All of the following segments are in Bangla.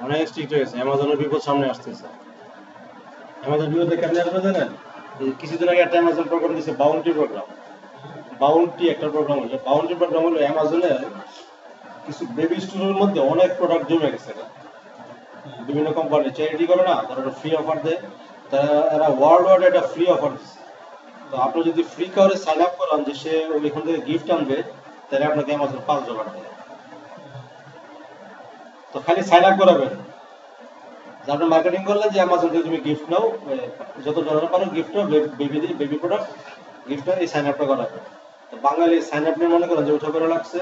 অনেক স্ট্রিক্ট হয়েছে, অ্যামাজনের বিপদ সামনে আসতেছে। অ্যামাজন বিপদে কেমনে আসবে জানেন? কিছুদিন আগে একটা অ্যামাজন প্রোগ্রাম দিচ্ছে, বাউন্টি প্রোগ্রাম। বাউন্টি একটা প্রোগ্রাম হলো, বাউন্টি প্রোগ্রাম হলো অ্যামাজনের কিছু বেবি স্টোরের মধ্যে অনেক প্রোডাক্ট জমে গেছে। বিভিন্ন কোম্পানি চ্যারিটি করে না, তারা ফ্রি অফার দেয়, তারা এরা ওয়ার্ল্ড ওয়াইড একটা ফ্রি অফার দিচ্ছে। তো আপনি যদি ফ্রি কাউরে সাইন আপ করান যে সে ওইখান থেকে গিফট আনবে, তাহলে আপনাকে অ্যামাজন $5 দেয়। তো খালি সাইন আপ করাবেন, আপনি মার্কেটিং করলেন যে অ্যামাজন থেকে তুমি গিফট নাও, যত ডলার পারো গিফট নাও, বেবি প্রোডাক্ট গিফট নাও, এই সাইন আপটা করাবেন। তো বাঙালি সাইন আপ নিয়ে মনে করেন যে উঠে করে লাগছে,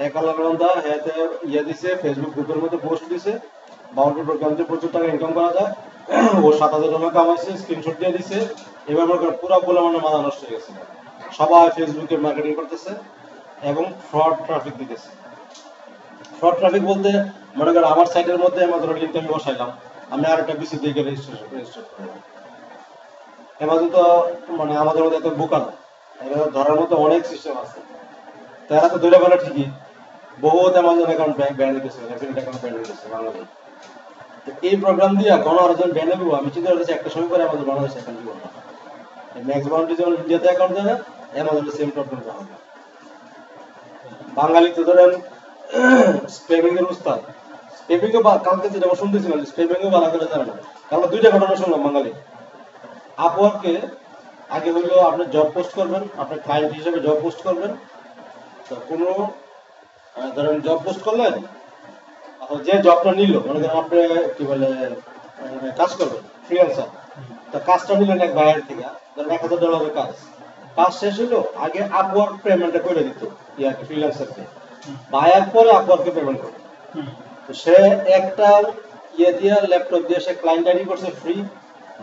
এক আল্লাহ রন্দা হ্যাঁতে ইয়ে দিছে, ফেসবুক গ্রুপের মধ্যে পোস্ট দিছে, বাউন্ডারি প্রোগ্রাম দিয়ে প্রচুর টাকা ইনকাম করা যায়, ও $7,000 কামাইছে, স্ক্রিনশট দিয়ে দিছে। এবার মনে করেন পুরো বলে মানে মাথা নষ্ট হয়ে গেছে, সবাই ফেসবুকে মার্কেটিং করতেছে এবং ফ্রড ট্রাফিক দিতেছে। ফ্রড ট্রাফিক বলতে মনে করেন আমার সাইটের মধ্যে অ্যামাজনের লিঙ্ক আমি বসাইলাম, আমি আর একটা পিসি দিয়ে রেজিস্টার করলাম। অ্যামাজন তো মানে আমাদের মধ্যে এত বোকা না, এরা ধরার মতো অনেক সিস্টেম আছে। তারা তো ধরে ফেলা ঠিকই, বহুত অ্যামাজন অ্যাকাউন্ট ব্যান হইতেছে, অ্যাফিলিয়েট অ্যাকাউন্ট ব্যান হইতেছে বাংলাদেশে। এই প্রোগ্রাম দিয়ে কোনো আরেকজন ব্যান হইব, আমি চিন্তা করতেছি একটা সময় পরে আমাদের বাংলাদেশে অ্যাকাউন্ট দিব না। ম্যাক্স বাউন্ডারি যেমন ইন্ডিয়াতে অ্যাকাউন্ট দেয় না, অ্যামাজনের সেম প্রবলেম হবে। বাঙালি তো ধরেন স্পেমিং এর উস্তাদ, স্পেমিং ও কালকে যেটা শুনতেছিলাম, স্পেমিং ও ভালো করে জানে না। কারণ দুইটা ঘটনা শুনলাম বাঙালি। আপওয়ার্কে আগে হইলো আপনি জব পোস্ট করবেন, আপনার ক্লায়েন্ট হিসেবে জব পোস্ট করবেন, তো কোনো ধরেন জব পোস্ট করলেন, যে জবটা নিল মনে করেন আপনি কি বলে কাজ করবেন ফ্রিল্যান্সার, তো কাজটা নিলেন এক বাইরের থেকে, ধরেন $1,000 কাজ, কাজ শেষ হলো, আগে আপওয়ার্ক পেমেন্টটা করে দিত ইয়াকে ফ্রিল্যান্সারকে, বায়ার পরে আপওয়ার্কে পেমেন্ট করে। তো সে একটা ইয়ে দিয়ে ল্যাপটপ দিয়ে সে ক্লায়েন্ট আইডি করছে ফ্রি,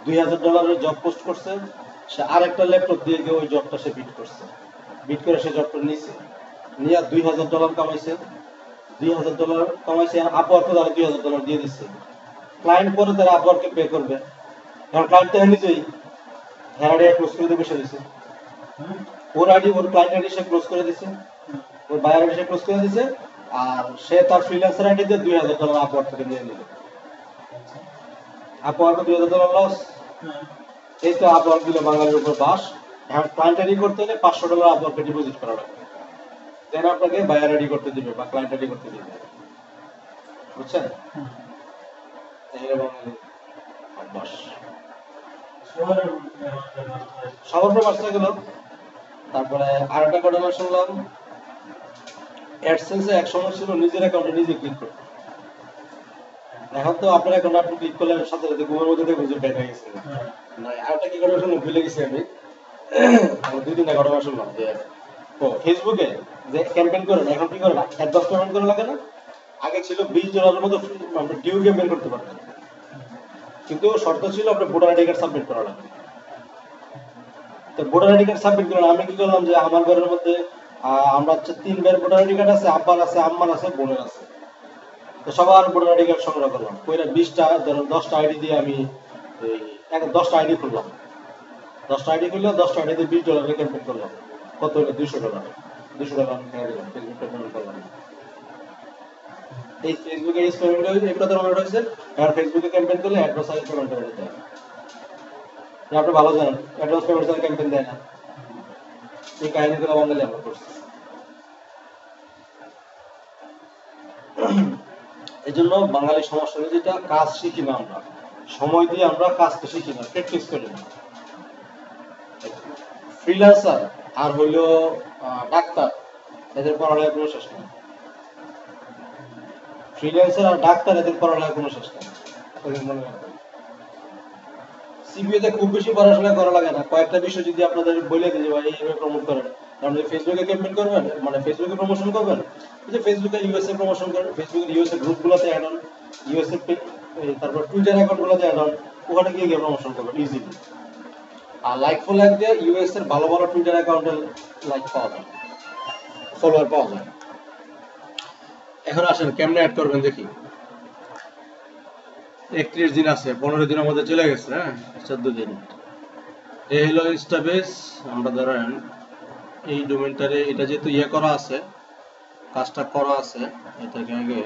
$2,000 জব পোস্ট করছে, সে আরেকটা ল্যাপটপ দিয়ে গিয়ে ওই জবটা সে বিট করছে, বিট করে সে জবটা নিছে, নিয়ে $2,000 কামাইছে, $2,000 কামাইছে, আপওয়ার্কে তারা $2,000 দিয়ে দিচ্ছে। ক্লায়েন্ট পরে তারা আপওয়ার্কে পে করবে, কারণ ক্লায়েন্ট তো নিজেই হের আইডি ক্লোজ করে দিয়ে বসে দিচ্ছে, ওর আইডি ওর ক্লায়েন্ট আইডি সে ক্লোজ করে দিচ্ছে, ওর বায়ার আইডি সে ক্লোজ করে দিচ্ছে, আর সে তার ফ্রিল্যান্সার আইডি দিয়ে $2,000 আপওয়ার্ক থেকে নিয়ে নিল। আপওয়ার্কে $2,000 লস, এই তো আপওয়ার্ক দিল বাঙালির উপর বাস। এখন ক্লায়েন্ট আইডি করতে হলে $500 আপওয়ার্কে ডিপোজিট করা লাগবে, দেন আপনাকে বায়ার আইডি করতে দিবে বা ক্লায়েন্ট আইডি করতে দিবে, বুঝছেন? অভ্যাস সবার উপর বাসটা গেল। তারপরে আর একটা ঘটনা শুনলাম, অ্যাডসেন্সে এক সময় ছিল নিজের অ্যাকাউন্টে নিজে ক্লিক করতে, এখন তো আপনার অ্যাকাউন্টে আপনি ক্লিক করলে সাথে সাথে ঘুমের মধ্যে দেখবেন যে ব্যান হয়ে গেছে। না আরেকটা কি ঘটনা শুনলাম, ভুলে গেছি আমি, 2-3টা ঘটনা শুনলাম যে ফেসবুকে যে ক্যাম্পেইন করে না, এখন কি করে না, অ্যাডভান্স পেমেন্ট করে লাগে না, আগে ছিল $20 মতো ডিউ ক্যাম্পেইন করতে পারতেন, কিন্তু শর্ত ছিল আপনার ভোটার আইডি কার্ড সাবমিট করা লাগবে। তো ভোটার আইডি কার্ড সাবমিট করলাম, আমি কি করলাম যে আমার ঘরের মধ্যে আমরা হচ্ছে 3 ভাইয়ের ভোটার আইডি কার্ড আছে, আব্বার আছে, আম্মার আছে, বোনের আছে, তো সবার ভোটার আইডি কার্ড সংগ্রহ করলাম, কইরা 20টা ধরেন 10টা আইডি দিয়ে আমি এই 10টা আইডি খুললাম, 10টা আইডি খুললাম, 10টা আইডি দিয়ে $20 ক্যাম্পেইন করলাম, কত হলো $200, $200 আমি খেয়ে দিলাম, ফেসবুক পেমেন্ট করলাম। এই ফেসবুকে এই পেমেন্ট এগুলো তো মনে হয়েছে, আর ফেসবুকে ক্যাম্পেইন করলে অ্যাডভান্স আগে পেমেন্ট করে দিতে হয়, আপনি ভালো জানেন অ্যাডভান্স পেমেন্ট ক্যাম্পেইন দেয় না, এই কাহিনীগুলো বাঙালি আমরা করছি। এই জন্য বাঙালি সমস্যা হলো যেটা, কাজ শিখি না আমরা, সময় দিয়ে আমরা কাজটা শিখি না, প্র্যাকটিস করি না। ফ্রিল্যান্সার আর হইল ডাক্তার, এদের পড়ালেখার কোনো শেষ নেই। ফ্রিল্যান্সার আর ডাক্তার এদের পড়ালেখার কোনো শেষ নেই, মনে রাখবেন। সিবিএতে খুব বেশি পড়াশোনা করা লাগে না, কয়েকটা বিষয় যদি আপনাদের বলে দিই যে ভাই এইভাবে প্রমোট করেন, কারণ ফেসবুকে ক্যাম্পেইন করবেন, মানে ফেসবুকে প্রমোশন করবেন, যে ফেসবুকে ইউএসএ প্রমোশন করেন, ফেসবুকের ইউএসএ গ্রুপগুলোতে অ্যাড হন, ইউএসএ তারপর টুইটার অ্যাকাউন্টগুলোতে অ্যাড হন, ওখানে গিয়ে প্রমোশন করবেন ইজিলি। আর লাইক ফর লাইক দিয়ে ইউএস এর ভালো ভালো টুইটার অ্যাকাউন্টে লাইক পাওয়া যায়, ফলোয়ার পাওয়া যায়। এখন আসেন কেমনে অ্যাড করবেন দেখি। 31 দিন আছে, 15 দিনের মধ্যে চলে গেছে, হ্যাঁ 14 দিন। এই হলো ইনস্টাবেস, আমরা ধরেন এই ডোমেনটারে এটা যেহেতু ইয়ে করা আছে, কাজটা করা আছে এটাকে আগে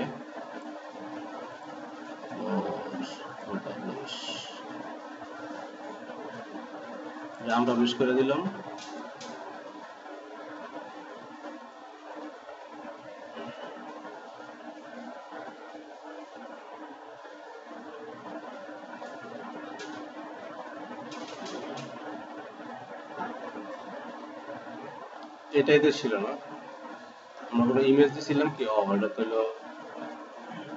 রাম পাবলিশ করে দিলাম। এটাই তো ছিল না, আমরা কোনো ইমেজ দিছিলাম কি? এটা তো হলো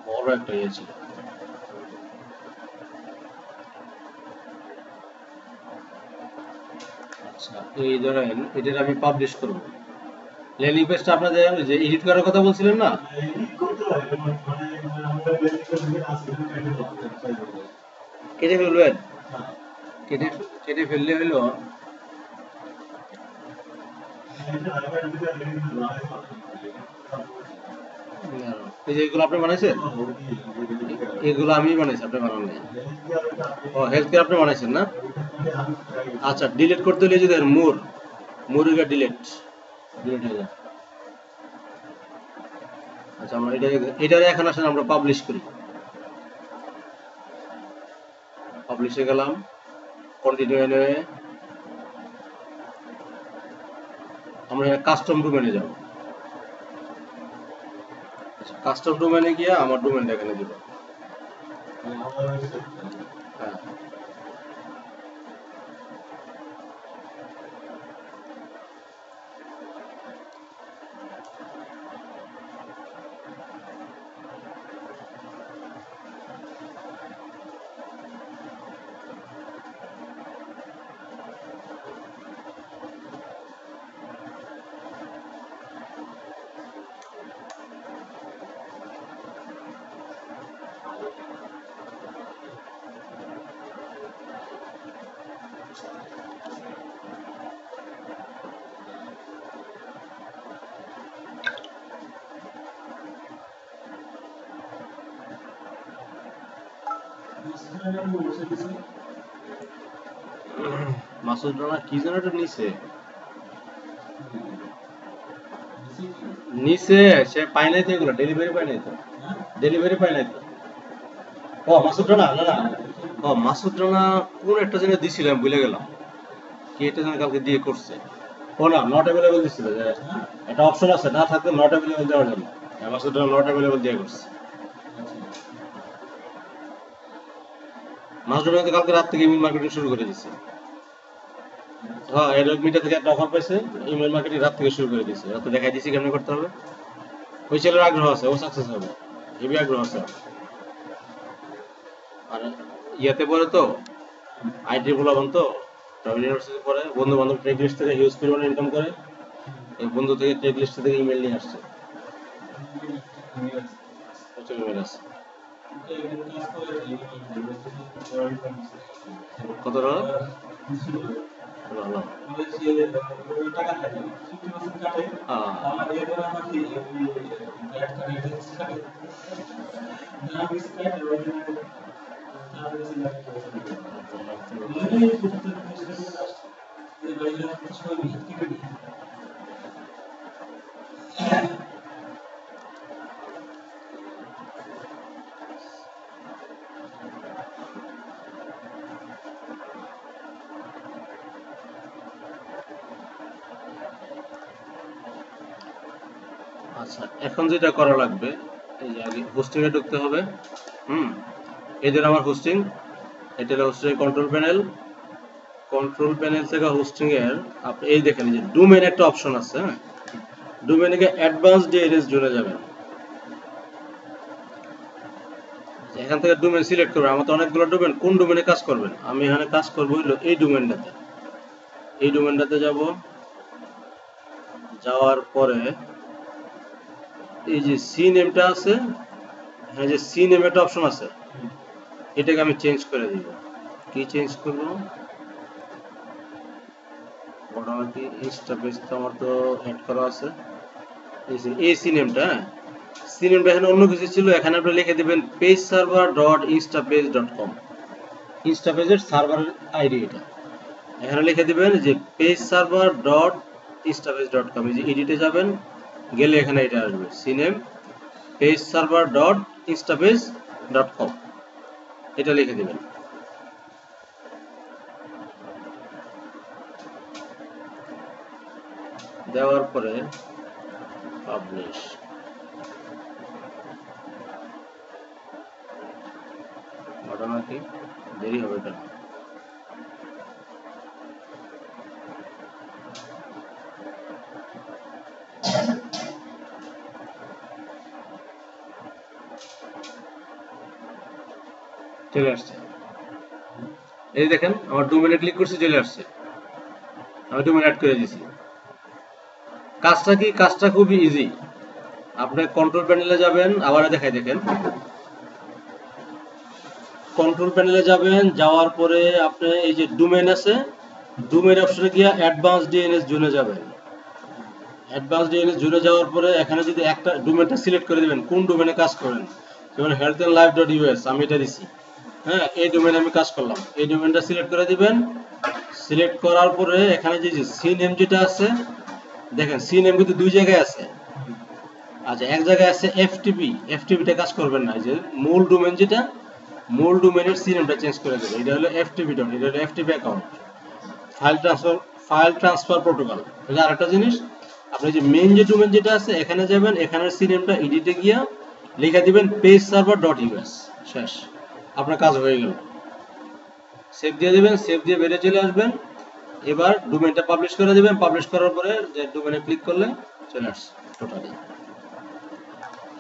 বড় একটা ইয়ে ছিল। আচ্ছা, এই ধরেন এটার আমি পাবলিশ করব। ল্যান্ডিং পেজটা আপনাদের যে এডিট করার কথা বলছিলেন না, কেটে ফেলবেন। কেটে কেটে ফেললে হলো এই যে এগুলো আপনি বানাইছেন, এগুলো আমি বানাইছি, আপনি বানান নাই। ও, হেলথ কেয়ার আপনি বানাইছেন না? আচ্ছা, ডিলিট করতে হলে যদি মুরগা ডিলিট হয়ে যায়। আচ্ছা, আমরা এটারে এখন আসলে আমরা পাবলিশ করি। পাবলিশে গেলাম, কন্টিনিউ এনে আমরা কাস্টম ডোমেনে যাব। আচ্ছা, কাস্টম ডোমেনে গিয়ে আমার ডোমেনটা এখানে দিব। হ্যাঁ, মাসুদ রানা কি যেন একটা নিচে নিচে সে পায় নাই তো, এগুলো ডেলিভারি পায় নাই তো, ডেলিভারি পায় নাই তো। ও মাসুদ রানা, না না, ও মাসুদ রানা কোন একটা জিনিস দিছিলাম ভুলে গেলাম, কি একটা যেন কালকে দিয়ে করছে। ও না, নট অ্যাভেলেবল দিছিল, যে একটা অপশন আছে না থাকলে নট অ্যাভেলেবল দেওয়ার জন্য, মাসুদ রানা নট অ্যাভেলেবল দিয়ে করছে। মাসুদ রানা তো কালকে রাত থেকে ইমেল মার্কেটিং শুরু করে দিচ্ছে। হ্যাঁ, এডমিটা থেকে একটা অফার পাইছে, ইমেল মার্কেটিং রাত থেকে শুরু করে দিচ্ছে। রাতে দেখাই দিছি কেমন করতে হবে। ওই ছেলের আগ্রহ আছে, ও সাকসেস হবে, হেভি আগ্রহ আছে। আর ইয়াতে পড়ে তো, আইটি বলাবান তো, ইউনিভার্সিটি পড়ে, বন্ধু বান্ধব ট্রেড লিস্ট থেকে হিউজ পরিমাণে ইনকাম করে। এই বন্ধু থেকে ট্রেড লিস্ট থেকে ইমেল নিয়ে আসছে, প্রচুর ইমেল আছে। কত টাকা? ভালো। আচ্ছা, এখন যেটা করা লাগবে, এই যে আগে হোস্টিং এ ঢুকতে হবে। এই যে আমার হোস্টিং, এটা হলো hosting control panel. Control panel থেকে হোস্টিং এর আপনি এই দেখেন যে ডোমেন একটা অপশন আছে। হ্যাঁ, ডোমেনে গিয়ে অ্যাডভান্স ডিএনএস জুড়ে যাবেন। এখান থেকে ডোমেন সিলেক্ট করবেন। আমার তো অনেকগুলো ডোমেন, কোন ডোমেনে কাজ করবেন? আমি এখানে কাজ করব হলো এই ডোমেনটাতে। এই ডোমেনটাতে যাব, যাওয়ার পরে এই যে সি নেমটা আছে, হ্যাঁ, যে সি নেম একটা অপশন আছে, এটাকে আমি চেঞ্জ করে দিব। কি চেঞ্জ করব? মোটামুটি ইনস্টা পেজ তো আমার তো অ্যাড করা আছে। এই সি নেমটা, হ্যাঁ, সি নেমটা এখানে অন্য কিছু ছিল, এখানে আপনি লিখে দিবেন pageserver.instapage.com। ইনস্টাপেজের সার্ভারের আইডি এটা। এখানে লিখে দিবেন যে pageserver.instapage.com। এই যে এডিটে যাবেন, গেলে এখানে এটা আসবে cname pageserver.instapage.com, এটা লিখে দিবেন। দেওয়ার পরে পাবলিশ, ঘটনা কি দেরি হবে কেন? চলে আসছে, এই দেখেন আমার ডোমেনে ক্লিক করছি, চলে আসছে, আমি ডোমেন অ্যাড করে দিয়েছি। কাজটা কি? কাজটা খুবই ইজি। আপনি কন্ট্রোল প্যানেলে যাবেন, আবার দেখাই, দেখেন কন্ট্রোল প্যানেলে যাবেন, যাওয়ার পরে আপনি এই যে ডোমেন আছে, ডোমেন অপশনে গিয়ে অ্যাডভান্স ডিএনএস জোনে যাবেন। অ্যাডভান্স ডিএনএস জোনে যাওয়ার পরে এখানে যদি একটা ডোমেনটা সিলেক্ট করে দিবেন, কোন ডোমেনে কাজ করেন। যেমন healthandlife.us আমি এটা দিছি, হ্যাঁ, এই ডোমেনে আমি কাজ করলাম, এই ডোমেনটা সিলেক্ট করে দিবেন। সিলেক্ট করার পরে এখানে যে সিনেম যেটা আছে, দেখেন সিনেম কিন্তু দুই জায়গায় আছে। আচ্ছা, এক জায়গায় আছে এফটিপি, এফটিপিটা কাজ করবেন না, যে মূল ডোমেন যেটা, মূল ডোমেনের সিনেমটা চেঞ্জ করে দেবেন। এটা হলো এফটিপি ডট, এটা হলো FTP account, file transfer protocol. এটা আরেকটা জিনিস, আপনি যে মেইন যে ডোমেন যেটা আছে এখানে যাবেন, এখানের সিনেমটা এডিটে গিয়া লিখে দিবেন pageserver.us, শেষ, আপনার কাজ হয়ে গেল। সেভ দিয়ে দিবেন, সেভ দিয়ে বেরিয়ে চলে আসবেন। এবার ডোমেনটা পাবলিশ করে দিবেন, পাবলিশ করার পরে যে ডোমেনে ক্লিক করলে চলে আসছে টোটালি।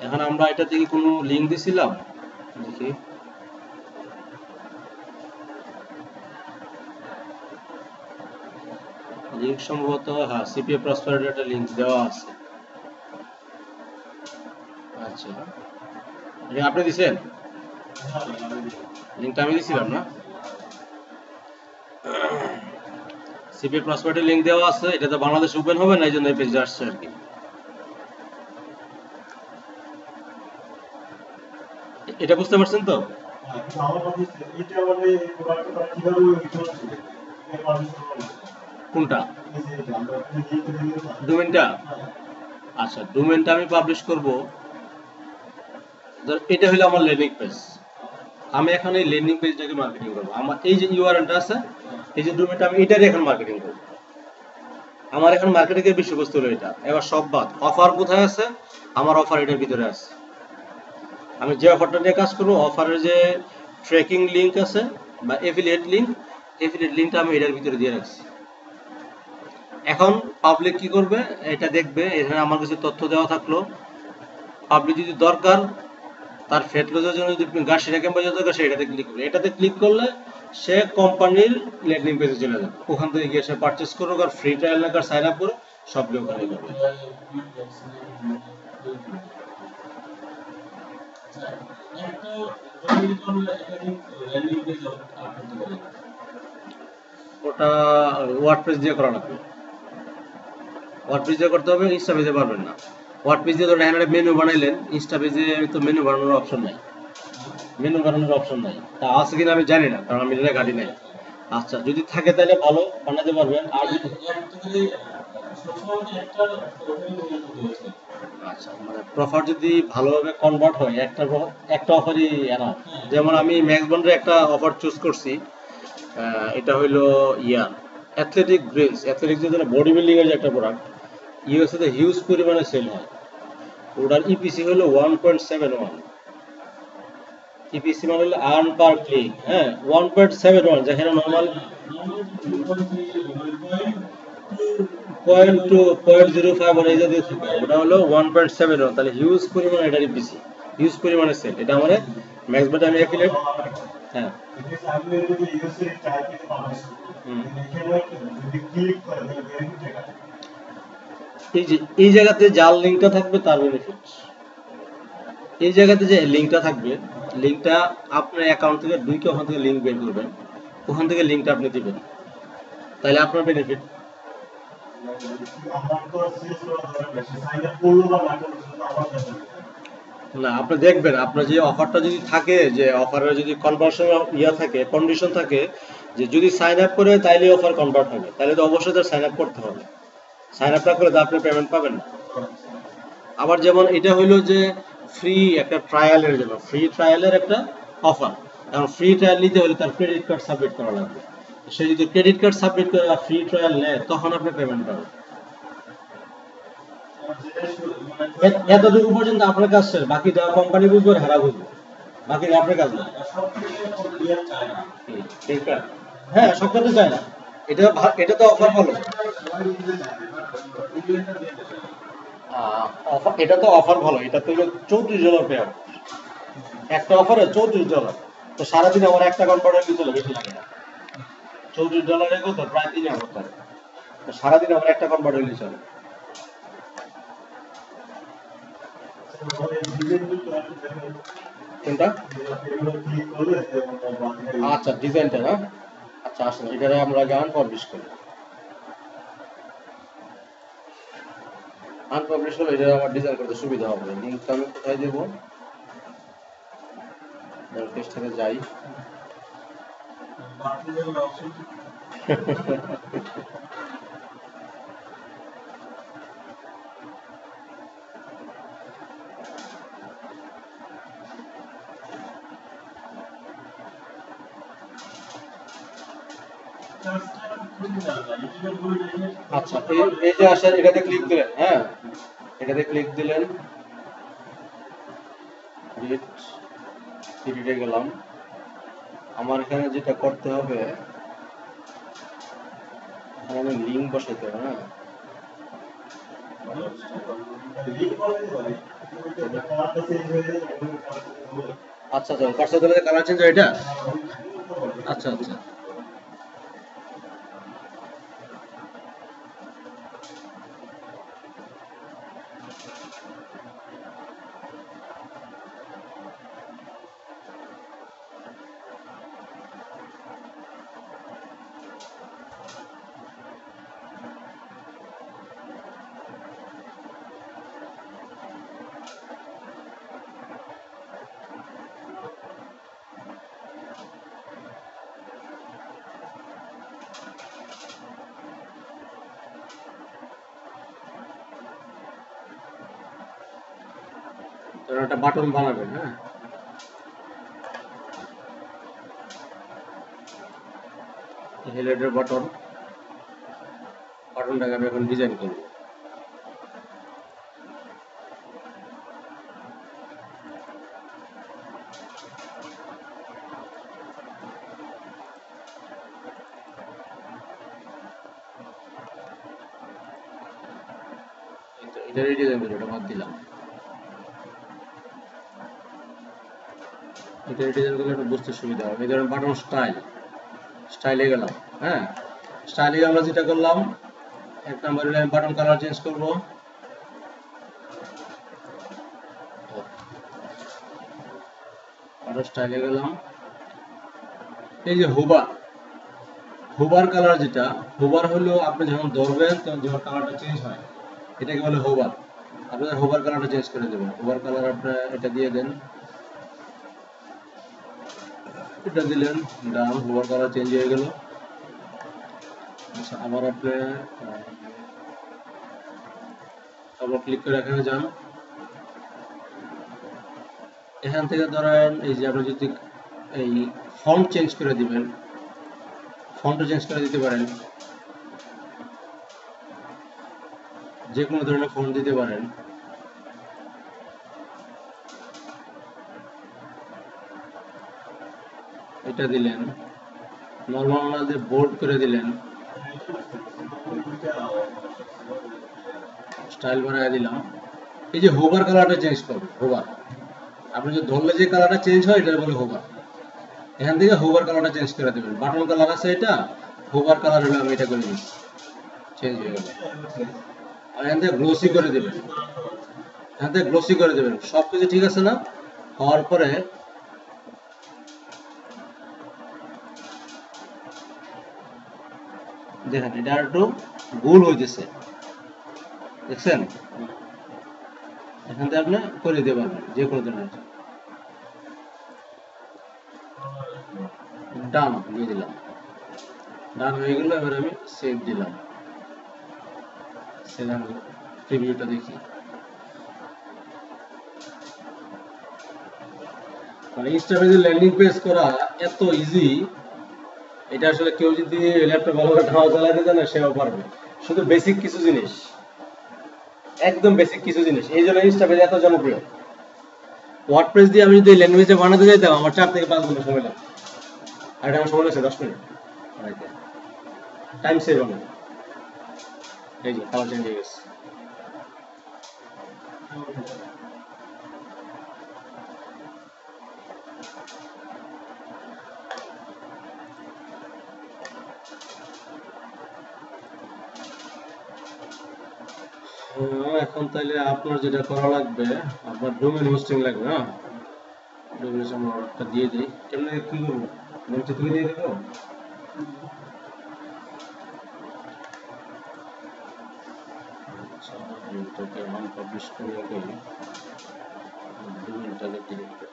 এখন আমরা এটা থেকে কোনো লিংক দিছিলাম, দেখি লিংক সম্ভবত, হ্যাঁ, সিপিএ প্রসপারিটি একটা লিংক দেওয়া আছে। আচ্ছা, এটা আপনি দিছেন? লিংকটা আমি দিছিলাম না? সিপিএ প্রসপারিটি লিংক দেওয়া আছে, এটা তো বাংলাদেশ ওপেন হবে না, এই জন্য এই পেজে আসছে আর কি। এটা বুঝতে পারছেন তো? কোনটা? ডোমেনটা? আচ্ছা, ডোমেনটা আমি পাবলিশ করব। এটা হলো আমার ল্যান্ডিং পেজ, আমি এখন এই ল্যান্ডিং পেজটাকে মার্কেটিং করব। আমার এই যে ইউআরএলটা আছে, এই যে ডোমেনটা, আমি এটারই এখন মার্কেটিং করব। আমার এখন মার্কেটিং এর বিষয়বস্তু হলো এটা। এবার সব বাদ, অফার কোথায় আছে? আমার অফার এটার ভিতরে আছে। আমি যে অফারটা নিয়ে কাজ করব, অফারের যে ট্র্যাকিং লিংক আছে বা এফিলিয়েট লিংকটা আমি এটার ভিতরে দিয়ে রাখছি। এখন পাবলিক কি করবে? এটা দেখবে, এখানে আমার কিছু তথ্য দেওয়া থাকলো। পাবলিক যদি দরকার, তার ফেট লজের জন্য যদি গার্সিয়া ক্যাম্পাস দরকার, সেটাতে ক্লিক করবে। এটাতে ক্লিক করলে সে কোম্পানির ল্যান্ডিং পেজে চলে যাবে, ওখান থেকে গিয়ে সে পারচেজ করুক, আর ফ্রি ট্রায়াল নাকার সাইন আপ করে সবগুলো ওখানে করবে। ওটা ওয়ার্ডপ্রেস দিয়ে করা লাগবে, ওয়ার্ডপ্রেস দিয়ে করতে হবে, ইনস্টা পেজে পারবেন না। ওয়ার্ডপ্রেস দিয়ে ধরেন এখানে মেনু বানাইলেন, ইনস্টা পেজে তো মেনু বানানোর অপশন নাই, তা আছে কিনা আমি জানি না, কারণ আমি এটা ঘাটি নাই। আচ্ছা, যদি থাকে তাহলে ভালো, বানাতে পারবেন। আর আচ্ছা, মানে প্রফার যদি ভালোভাবে কনভার্ট হয়, একটা অফারই এনাফ। যেমন আমি ম্যাক্স বন্ডের একটা অফার চুজ করছি, এটা হইলো অ্যাথলেটিক গ্রিলস। অ্যাথলেটিক যে বডি বিল্ডিং এর যে একটা প্রোডাক্ট, ইউএসএ তে হিউজ পরিমাণে সেল হয়। ওটার ইপিসি হলো 1.71, ইপিসি মানে হলো আর্ন পার ক্লিক, হ্যাঁ, 1.71, যেখানে নর্মাল 0.05 এই জাতীয় থাকে, ওটা হলো 1.71, তাহলে হিউজ পরিমাণে এটার ইপিসি, হিউজ পরিমাণে সেল। এটা আমাদের ম্যাক্স বেটা আমি অ্যাফিলিয়েট, হ্যাঁ, এই যে এই জায়গাতে যার লিঙ্কটা থাকবে তার বেনিফিট। এই জায়গাতে যে লিঙ্কটা থাকবে, লিঙ্কটা আপনার অ্যাকাউন্ট থেকে ঢুকে ওখান থেকে লিঙ্ক বের করবেন, ওখান থেকে লিঙ্কটা আপনি দিবেন, তাহলে আপনার বেনিফিট। না, আপনি দেখবেন আপনার যে অফারটা যদি থাকে, যে অফারের যদি কনভার্সন থাকে, কন্ডিশন থাকে, যে যদি সাইন আপ করে তাইলে অফার কনভার্ট হবে, তাহলে তো অবশ্যই তার সাইন আপ করতে হবে। সাইন আপ না করে তো আপনি পেমেন্ট পাবেন না। আবার যেমন এটা হইলো যে ফ্রি একটা ট্রায়ালের জন্য, ফ্রি ট্রায়ালের একটা অফার। এখন ফ্রি ট্রায়াল নিতে হলে তার ক্রেডিট কার্ড সাবমিট করা লাগবে। সে যদি ক্রেডিট কার্ড সাবমিট করে ফ্রি ট্রায়াল নেয় তখন আপনি পেমেন্ট পাবেন। এতটুকু পর্যন্ত আপনার কাজ শেষ, বাকি যা কোম্পানি বুঝবে হারা বুঝবে, বাকি আপনার কাজ না। হ্যাঁ, সব করতে চায় না, এটা তো অফার ভালো। এটা তো অফার ভালো, এটা তো $34 পে আউট, একটা অফারে $34। তো সারাদিন আমার একটা কনভার্টার নিতে চলে, বেশি লাগে না। $34 কত, প্রায় 3000 টাকা। তো সারাদিন আমার একটা কনভার্টার নিতে চলে। কোনটা? আচ্ছা, ডিজাইনটা না। আচ্ছা, আসলে এটারে আমরা গান পাবলিশ করি। আনপাবলিশ হলে এটা আমার ডিজাইন করতে সুবিধা হবে। লিঙ্কটা আমি কোথায় দেবো? পেজ থেকে যাই। আচ্ছা, এই যে আসেন, এটাতে ক্লিক দিলেন। হ্যাঁ, এটাতে ক্লিক দিলেন, এডিটে গেলাম। আমার এখানে যেটা করতে হবে, আমি লিঙ্ক বসাইতে হবে। হ্যাঁ, আচ্ছা আচ্ছা, কার্সর দিলে কালার চেঞ্জ হয় এটা। আচ্ছা আচ্ছা, একটা বাটন বানাবেন। হ্যাঁ, হেডের বাটনটাকে আমি এখন ডিজাইন করব। এটারই ডিজাইন করব, এটা বাদ দিলাম। এটার ডিজাইন করলে একটু বুঝতে সুবিধা হবে। এই ধরনের বাটন স্টাইলে গেলাম। হ্যাঁ, স্টাইলে আমরা যেটা করলাম, এক নাম্বার হলে বাটন কালার চেঞ্জ করব। আরো স্টাইলে গেলাম। এই যে হোবার কালার, যেটা হোবার হলো আপনি যখন ধরবেন তখন যখন কালারটা চেঞ্জ হয়, এটাকে বলে হোবার। আপনাদের হোবার কালারটা চেঞ্জ করে দেবেন। হোবার কালার আপনার এটা দিয়ে দেন, এটা দিলেন, ডান, হোবার কালার চেঞ্জ হয়ে গেল। আচ্ছা, আবার আপনি আবার ক্লিক করে এখানে যান। এখান থেকে ধরেন এই যে আপনি যদি এই ফন্ট চেঞ্জ করে দিবেন, ফন্টও চেঞ্জ করে দিতে পারেন, যে কোনো ধরনের ফন্ট দিতে পারেন। এটা দিলেন, নর্মাল না দিয়ে বোল্ড করে দিলেন, স্টাইল বানায় দিলাম। এই যে হোভার কালারটা চেঞ্জ করবে, হোভার আপনি যে ধরলে যে কালারটা চেঞ্জ হয় এটা বলে হোভার। এখান থেকে হোভার কালারটা চেঞ্জ করে দেবেন। বাটন কালার আছে, এটা হোভার কালার হলে আমি এটা করে দিচ্ছি, চেঞ্জ হয়ে গেল। আর এখান থেকে গ্লোসি করে দেবেন, এখান থেকে গ্লোসি করে দেবেন। সব কিছু ঠিক আছে না? হওয়ার পরে দেখেন এটা একটু গোল হইতেছে, দেখছেন? এখান থেকে আপনি করে দিতে পারবেন যে কোনো ধরনের। ডান দিয়ে দিলাম, ডান হয়ে গেল। এবার আমি সেভ দিলাম। সেভ, প্রিভিউটা দেখি। মানে ইনস্টাগ্রামে ল্যান্ডিং পেজ করা এত ইজি, এটা আসলে কেউ যদি ল্যাপটপ ভালো করে চালাতে জানে সেও পারবে। শুধু বেসিক কিছু জিনিস, একদম বেসিক কিছু জিনিস, এই জন্য ইনস্টা পেজ এত জনপ্রিয়। ওয়ার্ডপ্রেস দিয়ে আমি যদি ল্যাঙ্গুয়েজে বানাতে যাইতাম আমার 4 থেকে 5 ঘন্টা সময় লাগতো, আর এটা আমার সময় লাগছে 10 মিনিট। টাইম সেভ হবে। এই যে কালার চেঞ্জ হয়ে গেছে। এখন তাহলে আপনার যেটা করা লাগবে, আপনার ডোমেইন হোস্টিং লাগবে। না ডোমেইন হোস্টিং অর্ডারটা দিয়ে দিই। কেমনে কি করব? মঞ্চ থেকে দিয়ে দেব। আচ্ছা, এটাকে আমি পাবলিশ করে রাখি। ডোমেইনটাকে ডিলিট করে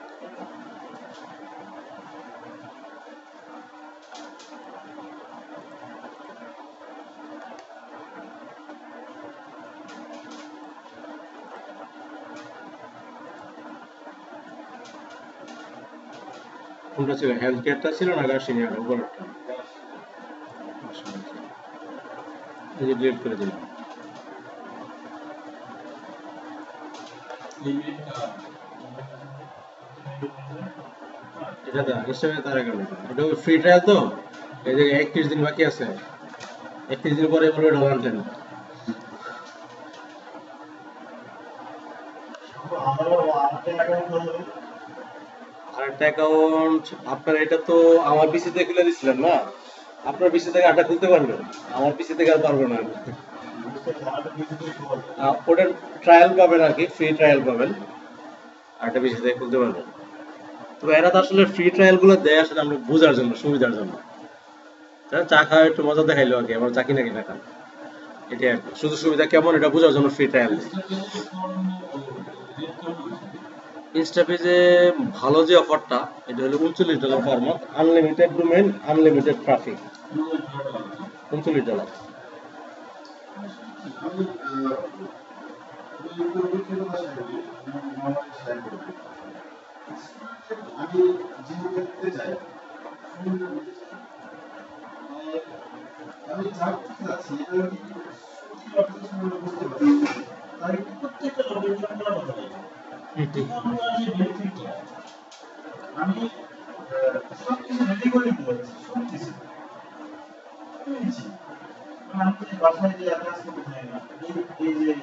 কোনটা ছিল? হেলথ কেয়ারটা ছিল না গার্সিনিয়াটা উপরেরটা? এই যে ডিলিট করে দিলাম। এটা দা হিসেবে তার অ্যাকাউন্ট, এটা ফ্রি ট্রায়াল তো, এই যে 31 দিন বাকি আছে, 31 দিন পরে বলবে ডলার দেন। আরেকটা অ্যাকাউন্ট আপনার, এটা তো আমার পিসি থেকে খুলে দিছিলেন না, আপনার পিসি থেকে আটা খুলতে পারবেন, আমার পিসি থেকে আর পারবো না। ওটার ট্রায়াল পাবেন আর কি, ফ্রি ট্রায়াল পাবেন, আরেকটা পিসি থেকে খুলতে পারবেন। তবে এরা তো আসলে ফ্রি ট্রায়াল গুলো দেয় আসলে আমরা বোঝার জন্য, সুবিধার জন্য। চা খাওয়া একটু মজা দেখাইলো আর কি, আমার চা কিনা কিনা খান, এটাই আর কি। শুধু সুবিধা কেমন এটা বোঝার জন্য ফ্রি ট্রায়াল। ইনস্টা পেজে ভালো যে অফারটা, এটা হলো $39 per month, unlimited domain, unlimited traffic, $39। আমি জীবন দেখতে চাই, আমি জানতে চাচ্ছি তাই প্রত্যেকটা লোকের জন্য কথা বলি। আমি সবকিছু রেডি করে বলছি, সবকিছু আমি বাসায় যে কাজ করতে চাই না, এই যে এই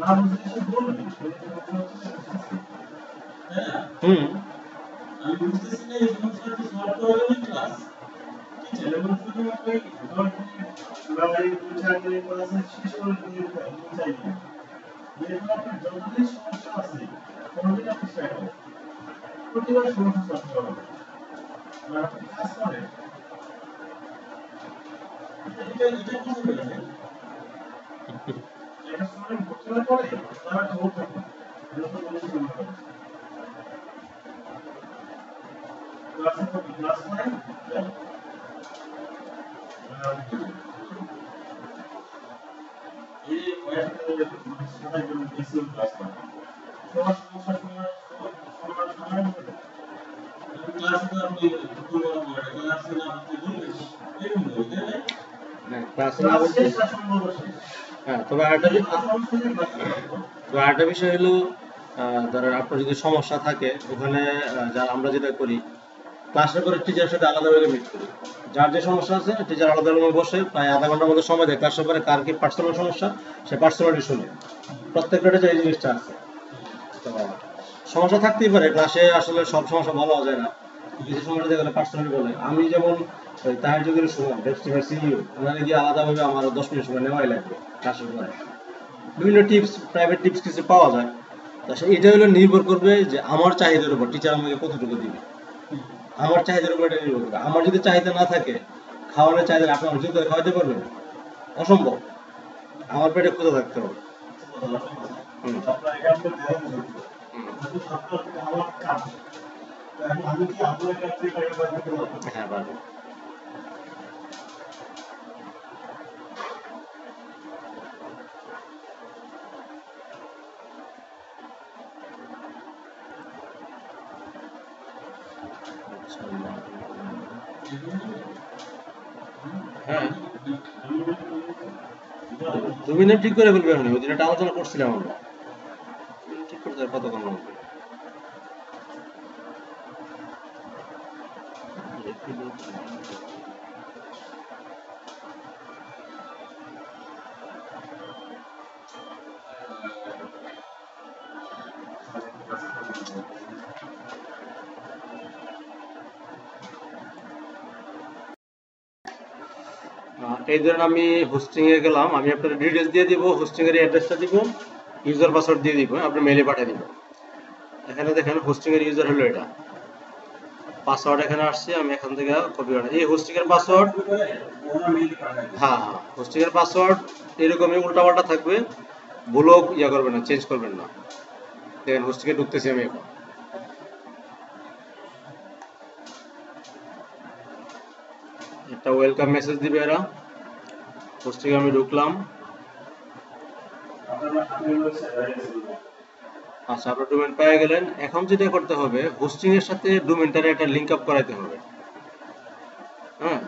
আমি আমি বুঝতেছি না এই সমস্যাটি সলভ করা যাবে ক্লাস টিচার এবং শুধুমাত্র লাইভ টিচারে ক্লাসে শেষ করে দিয়ে চাই না, যেহেতু আপনার যতদিন সমস্যা আছে কোনোদিন আপনি শেয়ার করবেন, প্রতিবার সমস্যা সলভ করা হবে আর আপনি কাজ করেন এটা বুঝতে পেরেছেন। এটা সময় ভর্তি করে তারা খবর থাকবে যত বলে শুরু করে ক্লাসে তো ক্লাস করেন এই ওয়েবসাইটে সবাই বলে ডিসিও ক্লাস করে সবার সমস্যা সবার সমাধান করে ক্লাস তো আপনি পুরো বড় ক্লাসে না আপনি বলবেন এরকম বলতে না ক্লাসে না বলতে হ্যাঁ। তবে আরেকটা বিষয় হলো, ধরেন আপনার যদি সমস্যা থাকে ওখানে, আমরা যেটা করি ক্লাসের পরে টিচারের সাথে আলাদাভাবে মিট করি, যার যে সমস্যা আছে টিচার আলাদাভাবে বসে প্রায় আধা ঘন্টার মধ্যে সময় দেয়, ক্লাসের পরে কার কি পার্সোনাল সমস্যা সে পার্সোনালি শুনে, প্রত্যেকটা এই জিনিসটা আছে। তো সমস্যা থাকতেই পারে ক্লাসে, আসলে সব সমস্যা বলা যায় না, কিছু সমস্যা দেখলে পার্সোনালি বলে। আমি যেমন তার যুগের সময় ডেস্টিভার সিইও ওনারে গিয়ে আলাদাভাবে আমার 10 মিনিট সময় নেওয়াই লাগবে ক্লাসের পরে, বিভিন্ন টিপস, প্রাইভেট টিপস কিছু পাওয়া যায়। তা এটা হলো নির্ভর করবে যে আমার চাহিদার উপর টিচার আমাকে কতটুকু দিবে, আমার চাহিদার উপর এটা নির্ভর করবে। আমার যদি চাহিদা না থাকে, খাওয়ানোর চাহিদা আপনি অর্জন করে খাওয়াতে পারবেন, অসম্ভব, আমার পেটে ক্ষুধা থাকতে হবে। হ্যাঁ পারবেন। হ্যাঁ 2 মিনিট ঠিক করে ফেলবে এখন, ওই দিন একটা আলোচনা করছিলাম আমরা, ঠিক করতে আর কতক্ষণ লাগবে? এই ধরেন আমি হোস্টিং এ গেলাম, আমি আপনার ডিটেলস দিয়ে দিব, হোস্টিং এর অ্যাড্রেসটা দিব, ইউজার পাসওয়ার্ড দিয়ে দিব, আপনি মেইলে পাঠিয়ে দিব। এখানে দেখেন হোস্টিং এর ইউজার হলো এটা, পাসওয়ার্ড এখানে আসছে, আমি এখান থেকে কপি করে এই হোস্টিং এর পাসওয়ার্ড। হ্যাঁ হ্যাঁ, হোস্টিং এর পাসওয়ার্ড এরকমই উল্টাপাল্টা থাকবে, ভুলও ইয়া করবেন না, চেঞ্জ করবেন না। দেখেন হোস্টিং এ ঢুকতেছি আমি এখন, একটা ওয়েলকাম মেসেজ দিবে এরা। হোস্টিং আমি ঢুকলাম। আচ্ছা, আপনার ডোমেন পেয়ে গেলেন। এখন যেটা করতে হবে, হোস্টিং এর সাথে ডোমেনটারে একটা লিংক আপ করাইতে হবে। হ্যাঁ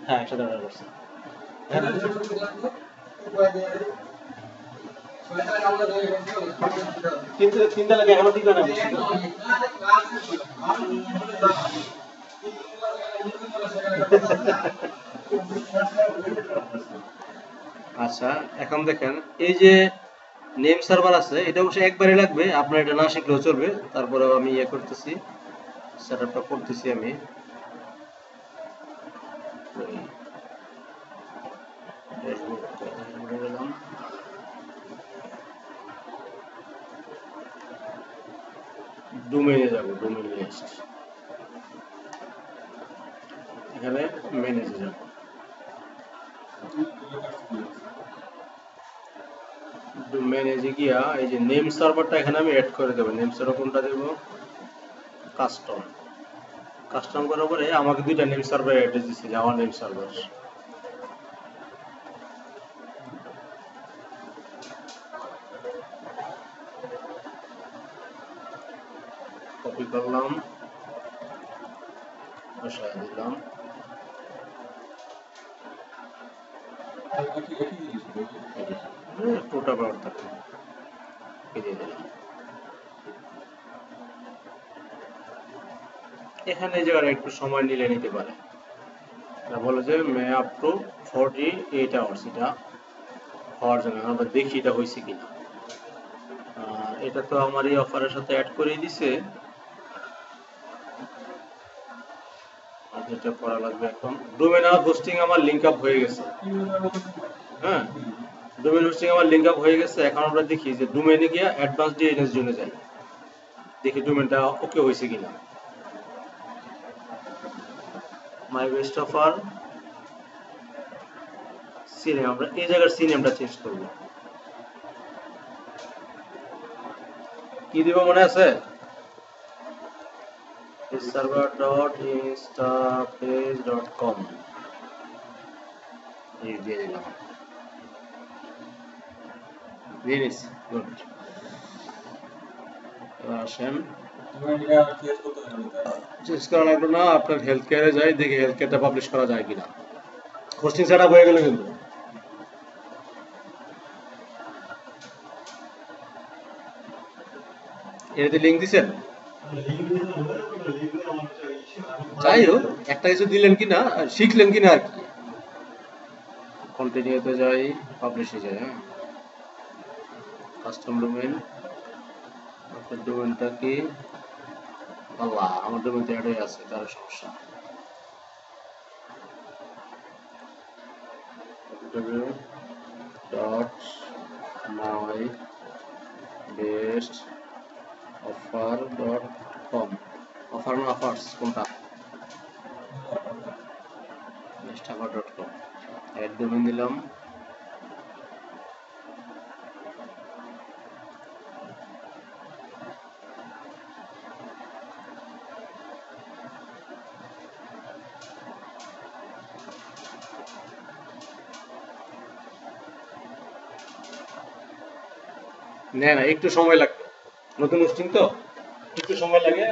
হ্যাঁ, একসাথে অর্ডার করছি। তিনটা লাগে এখনো ঠিক হয় না। আচ্ছা, এখন দেখেন এই যে নেম সার্ভার আছে, এটা অবশ্যই একবারই লাগবে, আপনার এটা না শিখলেও চলবে। তারপরে আমি ইয়ে করতেছি, সেটআপটা করতেছি আমি। ডোমেইনে যাব, ডোমেইন লিস্ট, এখানে ম্যানেজে যাব। ম্যানেজে গিয়া এই যে নেম সার্ভারটা এখানে আমি অ্যাড করে দেব। নেম সার্ভার কোনটা দেব? কাস্টম। কাস্টম করার পরে আমাকে দুইটা নেম সার্ভার অ্যাড্রেস দিচ্ছে, জাভা নেম সার্ভার। কপি করলাম, বসায় দিলাম। টোটা পাওয়ার থাকে, দিয়ে দিলাম। এখানে এই জায়গায় একটু সময় নিলে নিতে পারে, বলে যে মে আপ টু 48 আওয়ার্স, এটা হওয়ার জন্য আমরা দেখি এটা হয়েছে কিনা। এটা তো আমার এই অফারের সাথে অ্যাড করে দিছে, যেটা করা লাগবে এখন। ডোমেন আর হোস্টিং আমার লিংক আপ হয়ে গেছে। হ্যাঁ, ডোমেন হোস্টিং আমার লিংক আপ হয়ে গেছে। এখন আমরা দেখি যে ডোমেনে গিয়ে অ্যাডভান্স ডিএনএস জন্য যাই, দেখি ডোমেনটা ওকে হয়েছে কিনা। মাই বেস্ট অফার সিনেম, আমরা এই জায়গার সিনেমটা চেঞ্জ করব। কি দিব মনে আছে? server.instapage.com এই দিয়ে দিলাম। ভেরিস গুড। আসেন, চেঞ্জ করা লাগলো না, আপনার হেলথ কেয়ারে যাই, দেখি হেলথ কেয়ারটা পাবলিশ করা যায় কিনা। হোস্টিং সেটআপ হয়ে গেল কিন্তু। এতে লিংক দিছেন? যাই হোক, একটা কিছু দিলেন কিনা, শিখলেন কিনা আর কি। কন্টিনিউতে যাই, পাবলিশে যাই। হ্যাঁ, কাস্টম ডোমেন, আপনার ডোমেনটা কি? আল্লাহ, আমার ডোমেন তো অ্যাড হয়ে আছে, তার সমস্যা। www.mybestoffer.com, অফার না অফার্স কোনটা? bestoffer.com, অ্যাড ডোমেন দিলাম। না একটু সময় লাগবে, নতুন হোস্টিং তো একটু সময় লাগে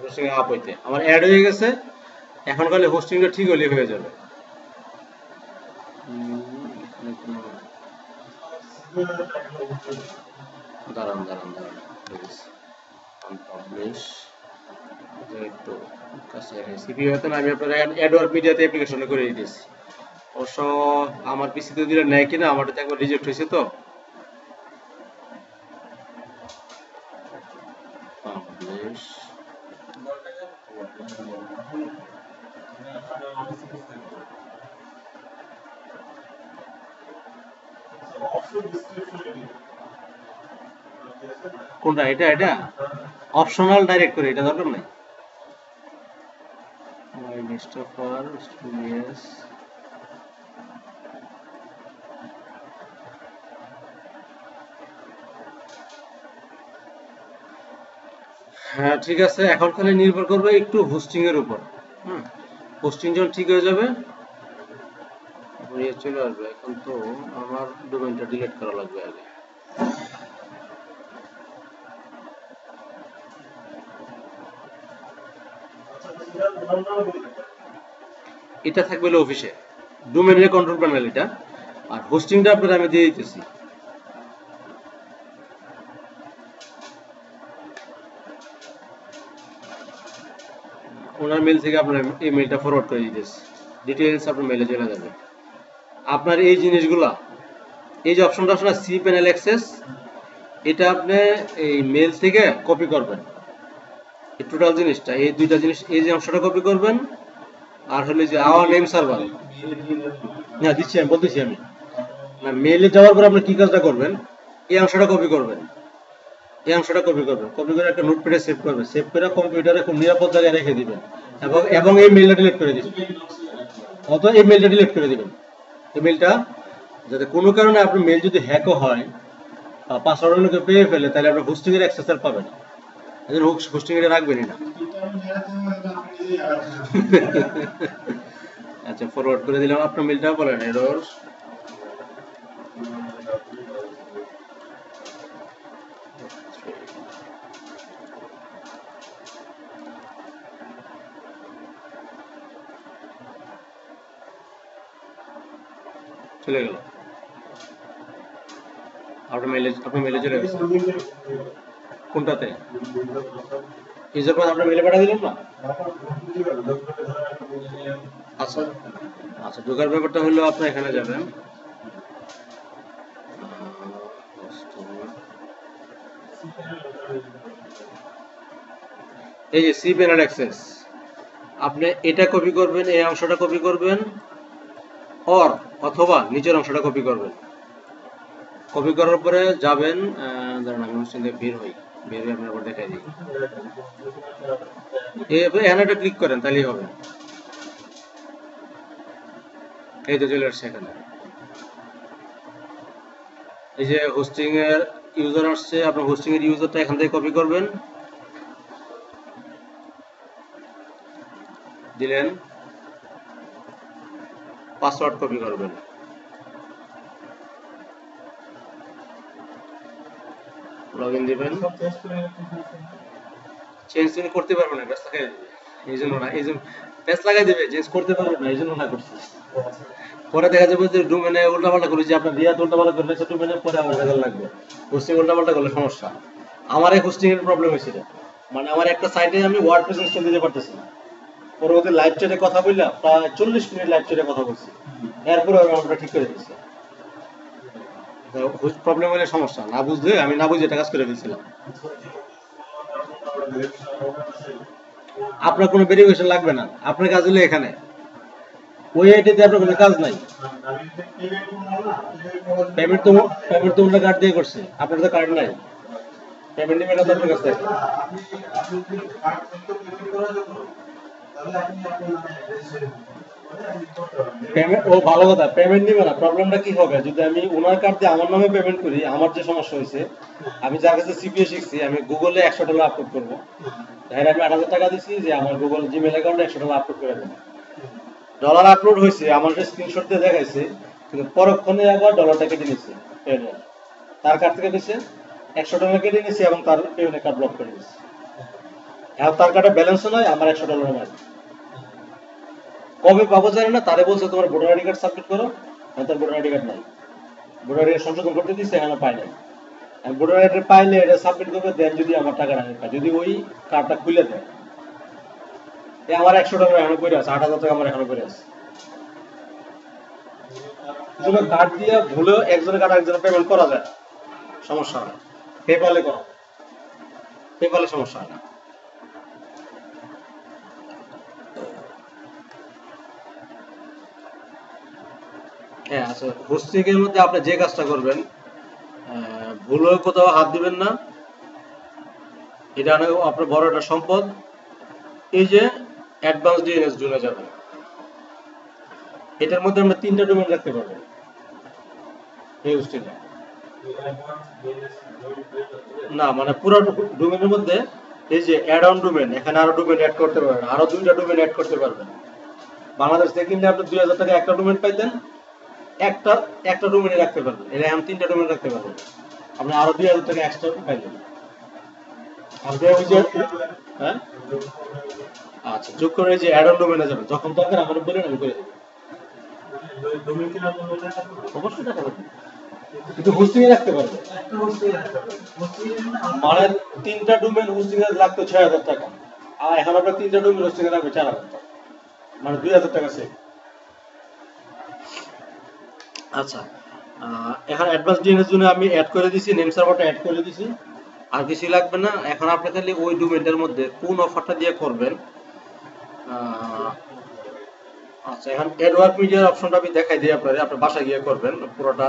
হোস্টিং আপ হইতে। আমার অ্যাড হয়ে গেছে, এখন খালি হোস্টিংটা ঠিক হলে হয়ে যাবে। দাঁড়ান দাঁড়ান দাঁড়ান, আনপাবলিশ একটু কাছে সিপি হতে না, আমি আপনার অ্যাডওয়ার্ক মিডিয়াতে অ্যাপ্লিকেশনে করে দিয়েছি। অবশ্য আমার পিসিতে দিলে নেয় কিনা, আমারটা একবার রিজেক্ট হয়েছে তো। পাবলিশ কোনটা? এটা এটা অপশনাল ডাইরেক্ট করে, এটা দরকার নাই। My list of our studios, হ্যাঁ ঠিক আছে। এখন খালি নির্ভর করবে একটু হোস্টিং এর উপর। হোস্টিং যখন ঠিক হয়ে যাবে চলে আসবে। এখন তো আমার ডোমেইনটা ডিলিট করা লাগবে আগে। এটা থাকবে হলো অফিসে, ডোমেইনের কন্ট্রোল প্যানেল এটা, আর হোস্টিংটা আপনাদের আমি দিয়ে দিতেছি। ওনার মেল থেকে আপনার এই মেলটা ফরওয়ার্ড করে দিতেছি, ডিটেইলস আপনার মেলে চলে যাবে। আপনার এই জিনিসগুলা, এই যে অপশনটা আছে না সি প্যানেল অ্যাক্সেস, এটা আপনি এই মেল থেকে কপি করবেন। এই টোটাল জিনিসটা, এই দুইটা জিনিস, এই যে অংশটা কপি করবেন, আর হলো যে আওয়ার নেম সার্ভার। না দিচ্ছি আমি, বলতেছি আমি, না মেলে যাওয়ার পর আপনি কি কাজটা করবেন, এই অংশটা কপি করবেন, এই অংশটা কপি করবেন, কপি করে একটা নোটপ্যাডে সেভ করবেন, সেভ করে কম্পিউটারে খুব নিরাপদ জায়গায় রেখে দিবেন, এবং এই মেলটা ডিলিট করে দিবেন। অথবা এই মেলটা ডিলিট করে দিবেন, এই মেলটা যাতে কোনো কারণে আপনার মেল যদি হ্যাকও হয়, পাসওয়ার্ড অন্য কেউ পেয়ে ফেলে, তাহলে আপনার হোস্টিং এর অ্যাক্সেস আর পাবেন না। এজন্য হোস্টিং এর রাখবেনই না। আচ্ছা ফরওয়ার্ড করে দিলাম, আপনার মেলটা বলেন এরর চলে গেল, আপনার মেলে চলে গেছে। কোনটাতে? ইউজার পাস আপনার মেলে পাঠিয়ে দিলাম না? আচ্ছা আচ্ছা, ঢোকার ব্যাপারটা হলো আপনি এখানে যাবেন, এই যে সি প্যানেল অ্যাক্সেস, আপনি এটা কপি করবেন, এই অংশটা কপি করবেন, অথবা নিচের অংশটা কপি করবেন। কপি করার পরে যাবেন, দাঁড়ান আমি হোস্টিং থেকে বের হই, বের হয়ে আপনার আবার দেখাই দিই। এখানে একটা ক্লিক করেন, তাহলেই হবে। এই তো চলে আসছে এখানে, এই যে হোস্টিং এর ইউজার আসছে, আপনার হোস্টিং এর ইউজারটা এখান থেকে কপি করবেন, দিলেন, পাসওয়ার্ড কপি করবেন, লগইন দিবেন। চেঞ্জ তুমি করতে পারবে না, ব্যাস লাগাই দিবে, এই জন্য না, এই জন্য ব্যাস লাগাই দিবে, চেঞ্জ করতে পারবে না, এই জন্য না করছি। পরে দেখা যাবে যে ডোমেনে উল্টাপাল্টা করে, যে আপনার রিয়াদ উল্টাপাল্টা করলে সে ডোমেনে পরে আবার দেখা লাগবে, হোস্টিং উল্টাপাল্টা করলে সমস্যা। আমার এই হোস্টিং এর প্রবলেম হয়েছিল, মানে আমার একটা সাইটে আমি ওয়ার্ডপ্রেস ইনস্টল দিতে পারতেছি না। পরবর্তী লাইভ চ্যাটে কথা বললাম, প্রায় 40 মিনিট লাইভ চ্যাটে কথা বলছি, এরপরে আমরা ঠিক করে দিচ্ছি। প্রবলেম হলে সমস্যা, না বুঝলে আমি না বুঝে এটা কাজ করে দিয়েছিলাম। আপনার কোনো ভেরিফিকেশন লাগবে না, আপনার কাজ হলো এখানে, ওই আইডিতে আপনার কোনো কাজ নাই। পেমেন্ট তো অন্য কার্ড দিয়ে করছে, আপনার তো কার্ড নাই, পেমেন্ট নিবেন না তো আপনার কাছে। পেমেন্ট, ও ভালো কথা, পেমেন্ট নিবে না। প্রবলেমটা কি হবে, যদি আমি ওনার কার্ড দিয়ে আমার নামে পেমেন্ট করি, আমার যে সমস্যা হয়েছে, আমি যার কাছে সিপিএ শিখছি, আমি গুগলে $100 আপলোড করবো, তাহলে আমি 8,000 টাকা দিচ্ছি যে আমার গুগল জিমেল অ্যাকাউন্টে $100 আপলোড করে দেবো। ডলার আপলোড হয়েছে, আমার স্ক্রিনশট দিয়ে দেখাইছে, কিন্তু পরক্ষণে আবার ডলারটা কেটে নিচ্ছে, তার কাছ থেকে দিচ্ছে, $100 কেটে নিয়েছি এবং তার পেমেন্টের কার্ড ব্লক করে দিয়েছি। এখন তার কার্ডে ব্যালেন্সও নাই, আমার $100 নাই। কবে পাবো জানি না, তারে বলছে তোমার ভোটার আইডি কার্ড সাবমিট করো, তার ভোটার আইডি কার্ড নাই, ভোটার আইডি সংশোধন করতে দিচ্ছে, এখনো পাই নাই। ভোটার আইডি পাইলে এটা সাবমিট করবে, দেন যদি আমার টাকাটা আমি পাই, যদি ওই কার্ডটা খুলে দেয়। আমার $100 এখনো পড়ে আছে, 8,000 টাকা আমার এখনো পড়ে আছে। কার্ড দিয়ে ভুলেও একজনের কার্ড একজনের পেমেন্ট করা যায়, সমস্যা হয়। পেপালে করো, পেপালে সমস্যা হয় না। হ্যাঁ আচ্ছা, হোস্টিংয়ের মধ্যে আপনি যে কাজটা করবেন, ভুলেও কোথাও হাত দিবেন না, এটা আপনার বড় একটা সম্পদ। এই যে অ্যাডভান্স ডিএনএস জুনে যাবেন, এটার মধ্যে আমরা 3টা ডোমেন রাখতে পারবো। এই হোস্টিংয়ে না, মানে পুরো ডোমেনের মধ্যে এই যে অ্যাড অন ডোমেন, এখানে আরো ডোমেন অ্যাড করতে পারবেন, আরো 2টা ডোমেন অ্যাড করতে পারবেন। বাংলাদেশ থেকে কিনলে আপনি 2,000 টাকা একটা ডোমেন পাইতেন, একটা ডোমেনে রাখতে পারবেন। এটা এখন 3টা ডোমেন রাখতে পারবেন, আপনি আরো 2,000 টাকা এক্সট্রা পাইলেন। আপনি ওই যে হ্যাঁ আচ্ছা, যোগ করে এই যে অ্যাড অন ডোমেনে যাবেন, যখন দরকার আমার বলেন, আমি করে দেবো। অবশ্যই টাকা পাবেন, কিন্তু হোস্টিং এ রাখতে পারবেন। মানে 3টা ডোমেন হোস্টিং এ লাগতো 6,000 টাকা, আর এখন আপনার 3টা ডোমেন হোস্টিং এ রাখবে 4,000 টাকা, মানে 2,000 টাকা সেভ। আচ্ছা, এখন অ্যাডভান্স ডিএনএস জন্য আমি অ্যাড করে দিছি, নেম সার্ভারটা অ্যাড করে দিছি, আর কিছু লাগবে না। এখন আপনি খালি ওই ডোমেনটার মধ্যে কোন অফারটা দিয়ে করবেন। আচ্ছা, এখন অ্যাডওয়ার্ক মিডিয়ার অপশনটা আমি দেখাই দিই আপনাদের, আপনি বাসায় গিয়ে করবেন পুরোটা।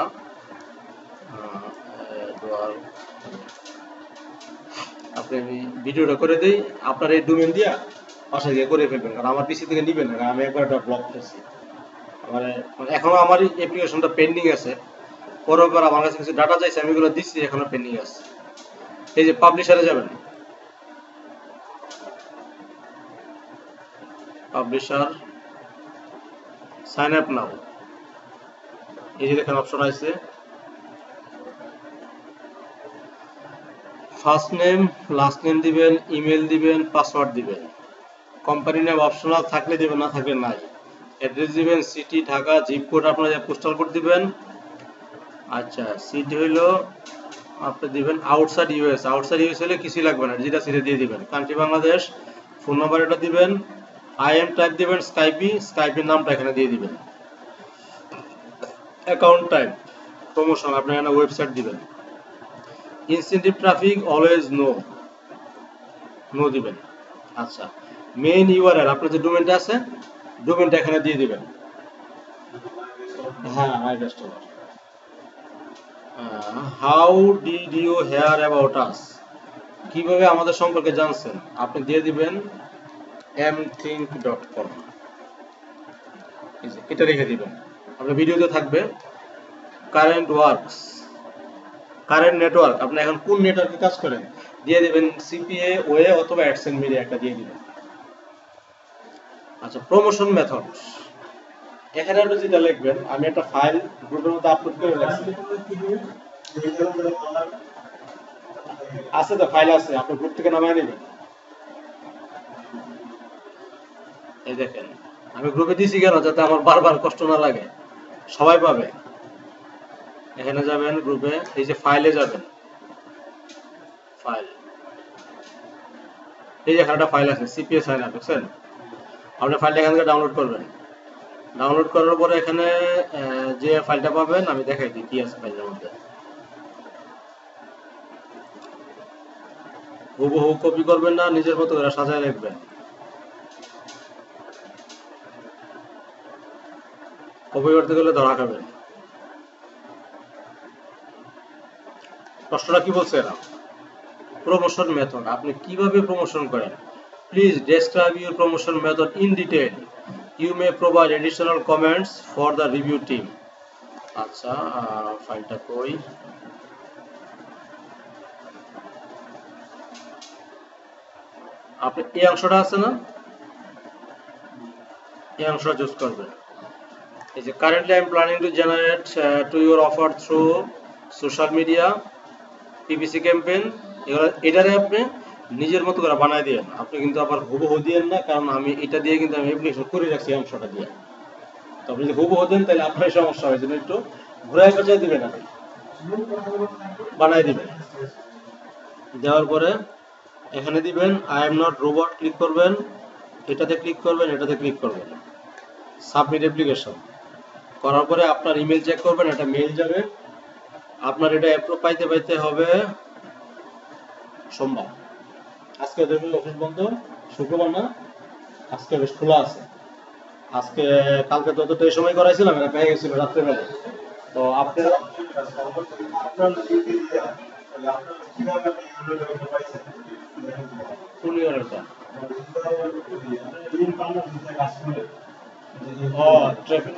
আপনি আমি ভিডিওটা করে দেই, আপনার এই ডোমেন দিয়ে বাসায় গিয়ে করে ফেলবেন, কারণ আমার পিসি থেকে নিবেন না, আমি একবার একটা ব্লক করেছি। মানে এখনো আমার অ্যাপ্লিকেশনটা পেন্ডিং আছে, পরের আমার কাছে কিছু ডাটা চাইছে, আমি এগুলো দিচ্ছি, এখনো পেন্ডিং আছে। এই যে পাবলিশারে যাবেন, পাবলিশার সাইন আপ নাও, এই যে দেখেন অপশন আছে, ফার্স্ট নেম লাস্ট নেম দিবেন, ইমেল দিবেন, পাসওয়ার্ড দিবেন, কোম্পানি নেম অপশনাল থাকলে দিবেন, না থাকলে নাই। অ্যাড্রেস দিবেন সিটি ঢাকা, জিপ কোড আপনার পোস্টাল কোড দিবেন। আচ্ছা, সিটি হইলো আপনি দিবেন আউটসাইড ইউএস, আউটসাইড ইউএস হলে কিছুই লাগবে না, যেটা সিটি দিয়ে দিবেন। কান্ট্রি বাংলাদেশ, ফোন নাম্বার এটা দিবেন, আইএম টাইপ দিবেন, স্কাইপের নামটা এখানে দিয়ে দিবেন। অ্যাকাউন্ট টাইপ, প্রমোশন আপনি এখানে ওয়েবসাইট দিবেন। ইনসেন্টিভ ট্রাফিক অলওয়েজ নো দিবেন। আচ্ছা, মেইন ইউআরএল আপনার যে ডোমেনটা আছে, ডোমেনটা এখানে দিয়ে দিবেন। হ্যাঁ, my customer. How did you hear about us, কিভাবে আমাদের সম্পর্কে জানছেন, আপনি দিয়ে দিবেন mthink.com, এটা রেখে দিবেন। আপনার ভিডিওতে থাকবে কারেন্ট ওয়ার্কস, কারেন্ট নেটওয়ার্ক, আপনি এখন কোন নেটওয়ার্কে কাজ করেন দিয়ে দিবেন, সিপিএ, ওয়ে অথবা অ্যাডসেন্স মিডিয়া একটা দিয়ে দিবেন। আচ্ছা, প্রমোশন মেথড, এখানে আপনি যেটা লিখবেন, আমি একটা ফাইল গ্রুপের মধ্যে আপলোড করে রাখছি, আছে তো ফাইল আছে, আপনি গ্রুপ থেকে নামায় নেবেন। এই দেখেন আমি গ্রুপে দিছি কেন, যাতে আমার বারবার কষ্ট না লাগে, সবাই পাবে। এখানে যাবেন গ্রুপে, এই যে ফাইলে যাবেন, ফাইল, এই যে এখানে একটা ফাইল আছে সিপিএ সাইন আপ, বুঝছেন? আপনি ফাইলটা এখান থেকে ডাউনলোড করবেন, ডাউনলোড করার পরে এখানে যে ফাইলটা পাবেন, আমি দেখাই দিই কি আছে ফাইলের মধ্যে। হুবহু কপি করবেন না, নিজের মতো করে সাজায় রাখবেন। কপি করতে গেলে ধরা খাবেন। প্রশ্নটা কি বলছে এরা? প্রমোশন মেথড, আপনি কিভাবে প্রমোশন করেন? Please describe your promotion method in detail, you may provide additional comments for the review team. আচ্ছা, ফাইলটা কই, আপনি এই অংশটা আছে না, এই অংশটা চুজ করবেন। এই যে currently I am planning to generate to your offer through social media, PPC campaign, এগুলো এটারে আপনি নিজের মতো করে বানায় দিয়েন। আপনি কিন্তু আবার হুবহু দিয়েন না, কারণ আমি এটা দিয়ে কিন্তু আমি অ্যাপ্লিকেশন করে রাখছি অংশটা দিয়ে। তো আপনি যদি হুবহু দেন তাহলে আপনার সমস্যা হয়, জন্য একটু ঘুরাই পেঁচাই দিবেন, আপনি বানায় দিবেন। দেওয়ার পরে এখানে দিবেন I am not robot, click করবেন, এটাতে ক্লিক করবেন, এটাতে ক্লিক করবেন, সাবমিট অ্যাপ্লিকেশন করার পরে আপনার ইমেল চেক করবেন, এটা মেইল যাবে। আপনার এটা অ্যাপ্রুভ পাইতে পাইতে হবে সোমবার। আজকে দেখুন অফিস বন্ধ, শুক্রবার না, আজকে অফিস খোলা আছে। আজকে কালকে যতটা এই সময় করাইছিলাম এটা পেয়ে গেছিল রাত্রেবেলা। তো আপনারা কোন ইয়ারটা? ও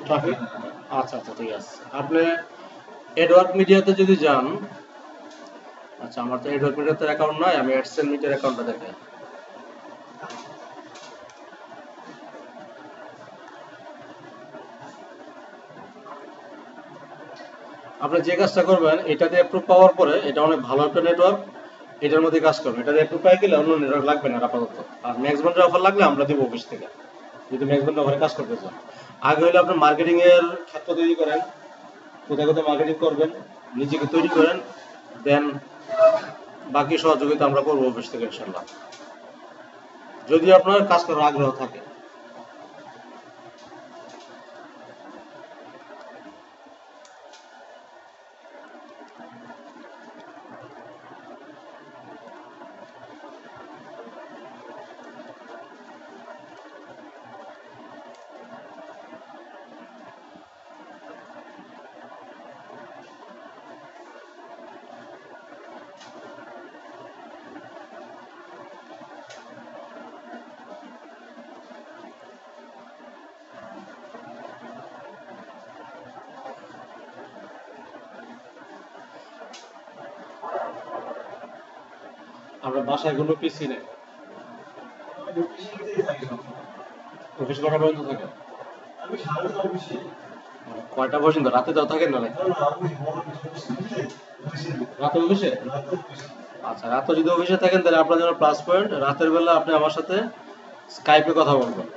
ট্রাফিক, আচ্ছা আচ্ছা ঠিক আছে। আপনি এডওয়ার্ড মিডিয়াতে যদি যান, আচ্ছা আমার তো এডওয়ার্ড মিডিয়াতে অ্যাকাউন্ট নাই, আমি অ্যাডসেন্স মিডিয়ার অ্যাকাউন্টটা দেখাই। আপনি যে কাজটা করবেন, এটাতে অ্যাপ্রুভ পাওয়ার পরে, এটা অনেক ভালো একটা নেটওয়ার্ক, এটার মধ্যে কাজ করবেন। এটাতে অ্যাপ্রুভ পাই গেলে অন্য নেটওয়ার্ক লাগবে না আপাতত। আর ম্যাক্স ব্যান্ডের অফার লাগলে আমরা দেবো অফিস থেকে, যদি ম্যাক্স ব্যান্ডের অফারে কাজ করতে চান। আগে হলে আপনি মার্কেটিং এর ক্ষেত্র তৈরি করেন, কোথায় কোথায় মার্কেটিং করবেন, নিজেকে তৈরি করেন, দেন বাকি সহযোগিতা আমরা করবো অফিস থেকে ইনশাল্লাহ, যদি আপনার কাজ করার আগ্রহ থাকে। আমরা বাসায় কোনো পিসি নেই, অফিস কটা পর্যন্ত থাকে? কয়টা পর্যন্ত? রাতে যাও থাকেন না নাকি? রাতে অফিসে? আচ্ছা, রাতে যদি অফিসে থাকেন তাহলে আপনার জন্য প্লাস পয়েন্ট, রাতের বেলা আপনি আমার সাথে স্কাইপে কথা বলবেন।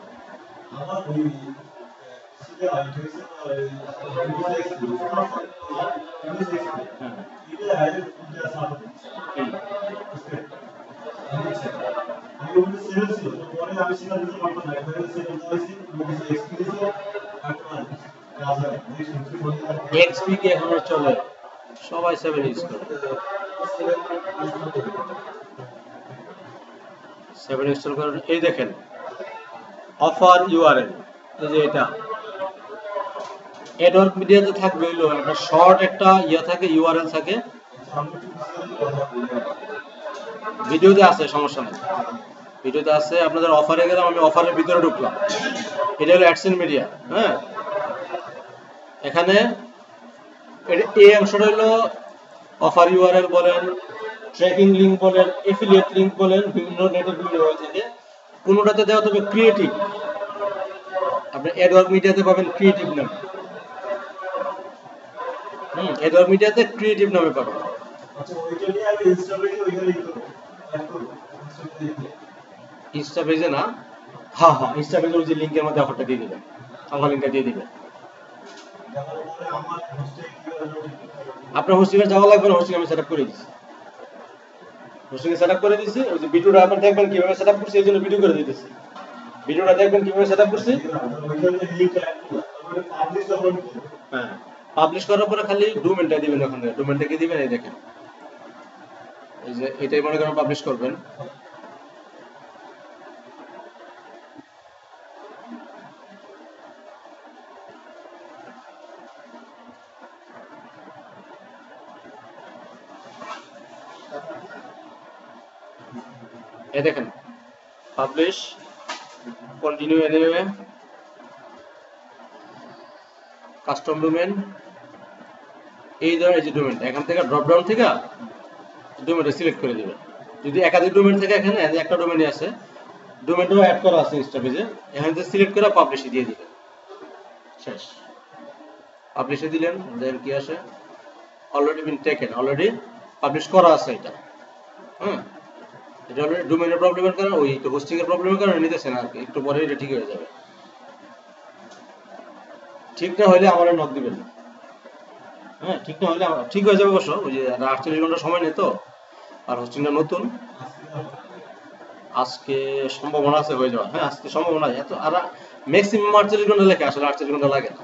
এক্সপি কি এখনো চলে? সবাই 7 ইউজ করে। 7 ইনস্টল করেন। এই দেখেন অফার ইউআরএল, এই যে এটা এডওয়ার্ক মিডিয়াতে থাকবে, হলো একটা শর্ট একটা ইয়া থাকে, ইউআরএল থাকে, ভিডিওতে আছে, সমস্যা নেই, ভিডিওতে আছে। আপনাদের অফারে গেলাম, আমি অফারের ভিতরে ঢুকলাম, এটা হলো অ্যাডসেন্স মিডিয়া। হ্যাঁ, এখানে এই অংশটা হলো অফার ইউআরএল বলেন, ট্র্যাকিং লিঙ্ক বলেন, এফিলিয়েট লিঙ্ক বলেন, বিভিন্ন নেটে বিভিন্ন হয়ে থাকে। কোনোটাতে দেওয়া তবে ক্রিয়েটিভ, আপনি এডওয়ার্ক মিডিয়াতে পাবেন ক্রিয়েটিভ নামে। এডওয়ার্ক মিডিয়াতে ক্রিয়েটিভ নামে পাবেন। ইনস্টা পেজে না, হ্যাঁ হ্যাঁ, ইনস্টা পেজে ওই যে লিঙ্কের মধ্যে অফারটা দিয়ে দিবেন, আমার লিঙ্কটা দিয়ে দিবেন। আপনার হোস্টিংয়ে যাওয়া লাগবে না, হোস্টিং আমি সেটআপ করে দিচ্ছি, হোস্টিং সেটআপ করে দিচ্ছি। ওই যে ভিডিওটা আপনি দেখবেন কিভাবে সেটআপ করছি, এই জন্য ভিডিও করে দিতেছি। ভিডিওটা দেখবেন কিভাবে সেটআপ করছি। হ্যাঁ, পাবলিশ করার পরে খালি ডোমেইনটা দিবেন, ওখানে ডোমেইনটা কি দিবেন, এই দেখেন, এই যে এটাই মনে করেন পাবলিশ করবেন। এই দেখেন publish, continue anyway, custom domain, এই ধরনের যে ডোমেইন, এখান থেকে ড্রপ ডাউন থেকে ডোমেইনটা সিলেক্ট করে দিবেন। যদি একাধিক ডোমেইন থেকে, এখানে একটা ডোমেইনই আছে, ডোমেইনটাও অ্যাড করা আছে ইনস্টা পেজে, এখান থেকে সিলেক্ট করে পাবলিশে দিয়ে দিবেন, শেষ। পাবলিশে দিলেন, দেন কি আসে, already been taken, already publish করা আছে এটা। হ্যাঁ, এটা অলরেডি ডোমেইনের প্রবলেমের কারণে, ওই হোস্টিং এর প্রবলেমের কারণে নিতেছে না আর কি, একটু পরে এটা ঠিক হয়ে যাবে। ঠিক না হলে আমার নক দিবেন। হ্যাঁ, ঠিক না হলে ঠিক হয়ে যাবে অবশ্য, ওই যে 48 ঘন্টা সময় নেই তো, আর হোস্টিংটা নতুন। আজকে সম্ভাবনা আছে হয়ে যাওয়ার, হ্যাঁ আজকে সম্ভাবনা এত, আর ম্যাক্সিমাম 48 ঘন্টা লেখে, আসলে 48 ঘন্টা লাগে না।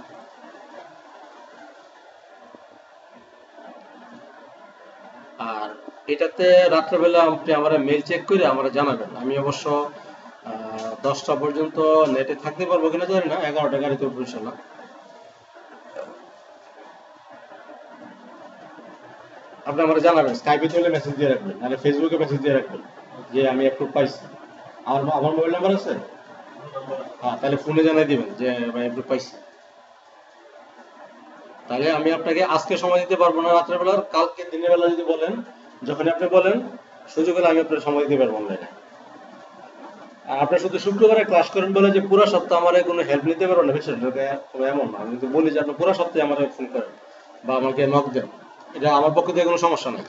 আর এটাতে রাত্রেবেলা আপনি আমার মেল চেক করে আমার জানাবেন, আমি অবশ্য 10টা পর্যন্ত নেটে থাকতে পারবো কিনা জানি না, 11টা গাড়িতে উঠবো ইনশাল্লাহ। আপনি আমার জানাবেন, স্কাইপে চলে মেসেজ দিয়ে রাখবেন, নাহলে ফেসবুকে মেসেজ দিয়ে রাখবেন যে আমি অ্যাপ্রুভ পাইছি। আমার মোবাইল নাম্বার আছে, হ্যাঁ তাহলে ফোনে জানাই দিবেন যে ভাই অ্যাপ্রুভ পাইছি। তাহলে আমি আপনাকে আজকে সময় দিতে পারবো না রাত্রের বেলা, কালকে দিনের বেলা যদি বলেন, যখন আপনি বলেন সুযোগ হলে আমি আপনার সময় দিতে পারবো অনলাইনে। আর আপনি শুধু শুক্রবারে ক্লাস করেন বলে যে পুরো সপ্তাহ আমার কোনো হেল্প নিতে পারবো না, বিষয়টা এমন না। আমি যদি বলি যে আপনি পুরো সপ্তাহে আমার ফোন করেন বা আমাকে নক দেন, এটা আমার পক্ষে থেকে কোনো সমস্যা নেই।